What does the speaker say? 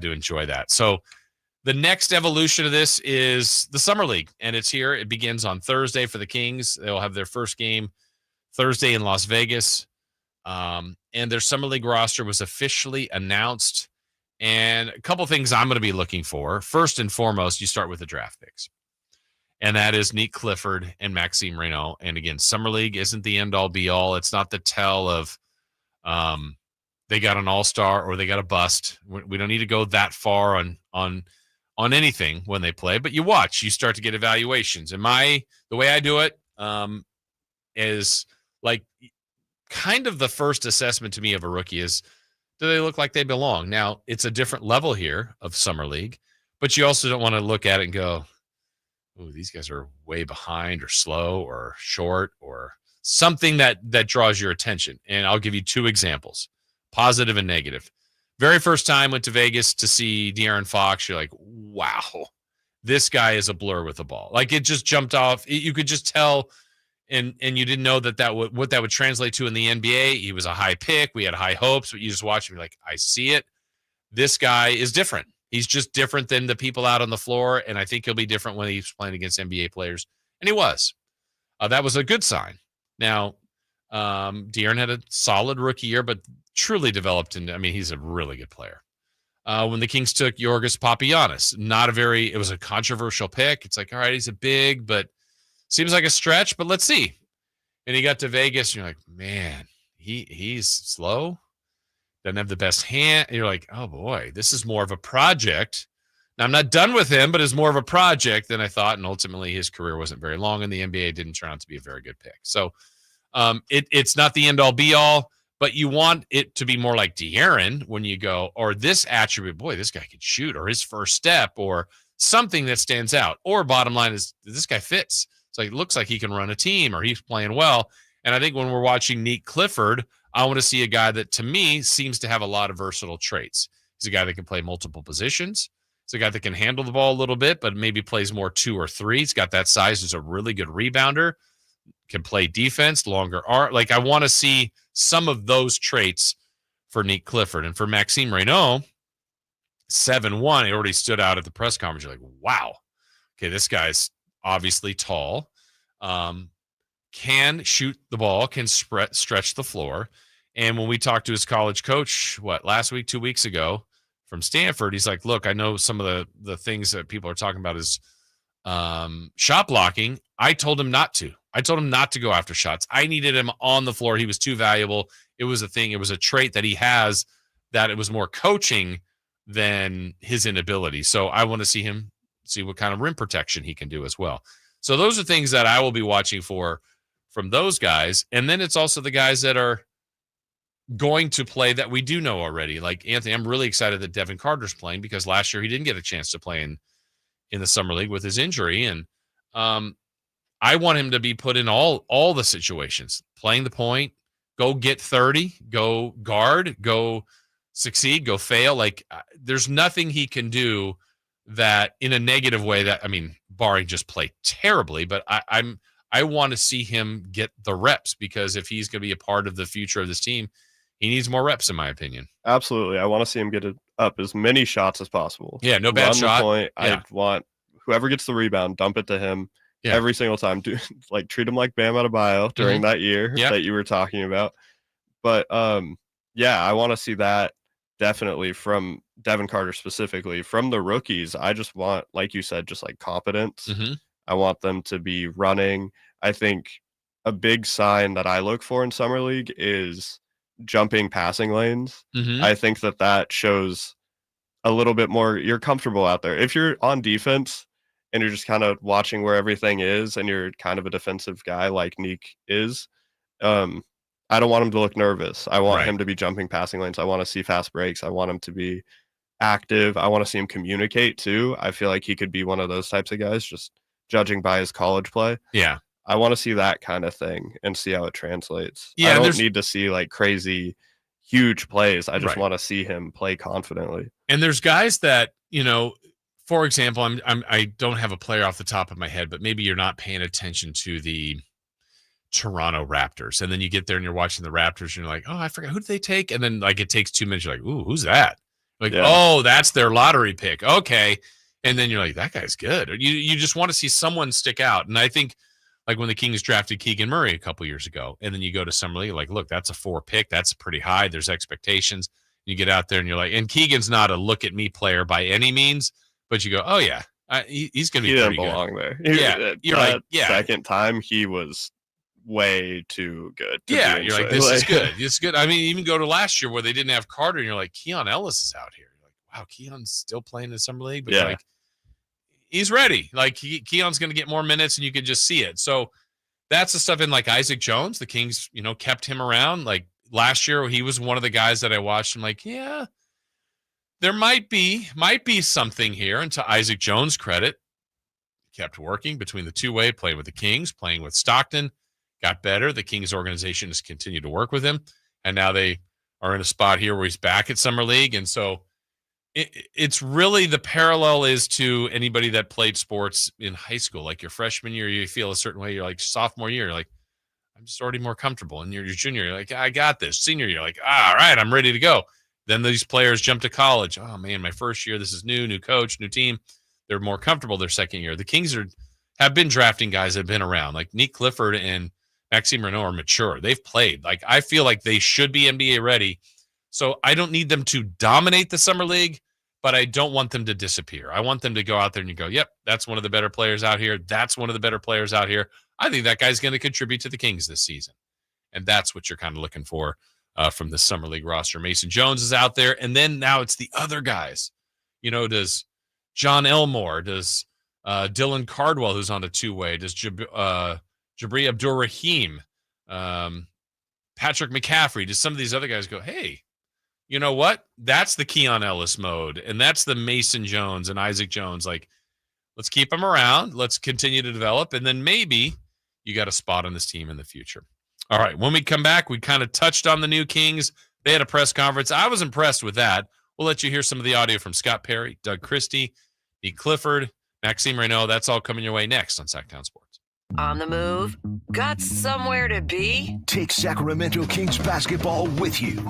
to enjoy that. So the next evolution of this is the Summer League, and it's here. It begins on Thursday for the Kings. They'll have their first game Thursday in Las Vegas. And their Summer League roster was officially announced. And a couple things I'm going to be looking for. First and foremost, you start with the draft picks. And that is Nick Clifford and Maxime Reynaud. And again, Summer League isn't the end-all, be-all. It's not the tell of they got an all-star or they got a bust. We don't need to go that far on anything when they play. But you watch. You start to get evaluations. And the way I do it is like kind of the first assessment to me of a rookie is, do they look like they belong? Now, it's a different level here of Summer League, but you also don't want to look at it and go, oh, these guys are way behind or slow or short or something that draws your attention. And I'll give you two examples, positive and negative. Very first time went to Vegas to see De'Aaron Fox. You're like, wow, this guy is a blur with the ball. Like it just jumped off. You could just tell. And you didn't know what that would translate to in the NBA. He was a high pick. We had high hopes, but you just watch him, you're like, I see it. This guy is different. He's just different than the people out on the floor, and I think he'll be different when he's playing against NBA players. And he was. That was a good sign. Now, De'Aaron had a solid rookie year, but truly developed into. I mean, he's a really good player. When the Kings took Yorgos Papagiannis, it was a controversial pick. It's like, all right, he's a big, but seems like a stretch, but let's see. And he got to Vegas, and you're like, man, he's slow, doesn't have the best hand. And you're like, oh, boy, this is more of a project. Now, I'm not done with him, but it's more of a project than I thought, and ultimately his career wasn't very long in the NBA. Didn't turn out to be a very good pick. So it's not the end-all, be-all, but you want it to be more like De'Aaron when you go, or this attribute, boy, this guy can shoot, or his first step, or something that stands out. Or bottom line is, this guy fits. So it looks like he can run a team or he's playing well. And I think when we're watching Nick Clifford, I want to see a guy that, to me, seems to have a lot of versatile traits. He's a guy that can play multiple positions. He's a guy that can handle the ball a little bit, but maybe plays more 2 or 3. He's got that size. He's a really good rebounder, can play defense, longer arm. Like, I want to see some of those traits for Nick Clifford. And for Maxime Reynaud, 7'1", he already stood out at the press conference. You're like, wow, okay, this guy's obviously tall, can shoot the ball, can stretch the floor. And when we talked to his college coach, last week, 2 weeks ago from Stanford, he's like, look, I know some of the things that people are talking about is shot blocking. I told him not to. I told him not to go after shots. I needed him on the floor. He was too valuable. It was a thing. It was a trait that he has that it was more coaching than his inability. So I want to see what kind of rim protection he can do as well. So those are things that I will be watching for from those guys. And then it's also the guys that are going to play that we do know already. Like Anthony, I'm really excited that Devin Carter's playing because last year he didn't get a chance to play in the Summer League with his injury. And I want him to be put in all the situations, playing the point, go get 30, go guard, go succeed, go fail. Like there's nothing he can do that in a negative way that, I mean, barring just play terribly, but I want to see him get the reps because if he's going to be a part of the future of this team, he needs more reps, in my opinion. Absolutely. I want to see him get up as many shots as possible. Yeah, no bad shot. Point. Yeah. I want whoever gets the rebound, dump it to him every single time. Treat him like Bam Adebayo during that year that you were talking about. But I want to see that definitely from Devin Carter specifically. From the rookies, I just want, like you said, just like competence. Mm-hmm. I want them to be running. I think a big sign that I look for in Summer League is jumping passing lanes. Mm-hmm. I think that shows a little bit more you're comfortable out there. If you're on defense and you're just kind of watching where everything is and you're kind of a defensive guy like Nick is, I don't want him to look nervous. I want him to be jumping passing lanes. I want to see fast breaks. I want him to be active. I want to see him communicate too. I feel like he could be one of those types of guys, just judging by his college play. Yeah. I want to see that kind of thing and see how it translates. Yeah, I don't need to see like crazy, huge plays. I just want to see him play confidently. And there's guys that, for example, I don't have a player off the top of my head, but maybe you're not paying attention to the Toronto Raptors. And then you get there and you're watching the Raptors and you're like, oh, I forgot, who did they take? And then like it takes 2 minutes. You're like, ooh, who's that? Like, oh, that's their lottery pick. Okay. And then you're like, that guy's good. Or you just want to see someone stick out. And I think like when the Kings drafted Keegan Murray a couple years ago, and then you go to Summer League, like, look, that's a 4 pick. That's pretty high. There's expectations. You get out there and you're like, and Keegan's not a look at me player by any means, but you go, oh yeah, he's going to be pretty good. He didn't belong there. You're right. Yeah. Second time he was way too good. You're like, this is good. This is good. I mean, even go to last year where they didn't have Carter, and you're like, Keon Ellis is out here. You're like, wow, Keon's still playing in Summer League, but like, he's ready. Like Keon's going to get more minutes, and you can just see it. So that's the stuff in like Isaac Jones. The Kings, kept him around. Like last year, he was one of the guys that I watched. I'm like, yeah, there might be something here. And to Isaac Jones' credit, he kept working between the two-way, playing with the Kings, playing with Stockton, got better. The Kings organization has continued to work with him, and now they are in a spot here where he's back at Summer League. And so it's really, the parallel is to anybody that played sports in high school. Like your freshman year, you feel a certain way. You're like, sophomore year, you're like, I'm just already more comfortable. And your junior, you're like, I got this. Senior, you're like, all right, I'm ready to go. Then these players jump to college. Oh man, my first year, this is new coach, new team. They're more comfortable their second year. The Kings have been drafting guys that have been around. Like Nick Clifford and Maxime Renaud are mature. They've played. Like I feel like they should be NBA ready. So I don't need them to dominate the Summer League, but I don't want them to disappear. I want them to go out there and you go, yep, that's one of the better players out here. That's one of the better players out here. I think that guy's going to contribute to the Kings this season. And that's what you're kind of looking for from the Summer League roster. Mason Jones is out there. And then now it's the other guys. Does John Elmore, does Dylan Cardwell, who's on a two-way, does Jabri Abdur-Rahim, Patrick McCaffrey, does some of these other guys go, hey, you know what? That's the Keon Ellis mode, and that's the Mason Jones and Isaac Jones. Like, let's keep them around. Let's continue to develop, and then maybe you got a spot on this team in the future. All right, when we come back, we kind of touched on the new Kings. They had a press conference. I was impressed with that. We'll let you hear some of the audio from Scott Perry, Doug Christie, Nick Clifford, Maxime Renaud. That's all coming your way next on Sactown Sports. On the move? Got somewhere to be? Take Sacramento Kings basketball with you.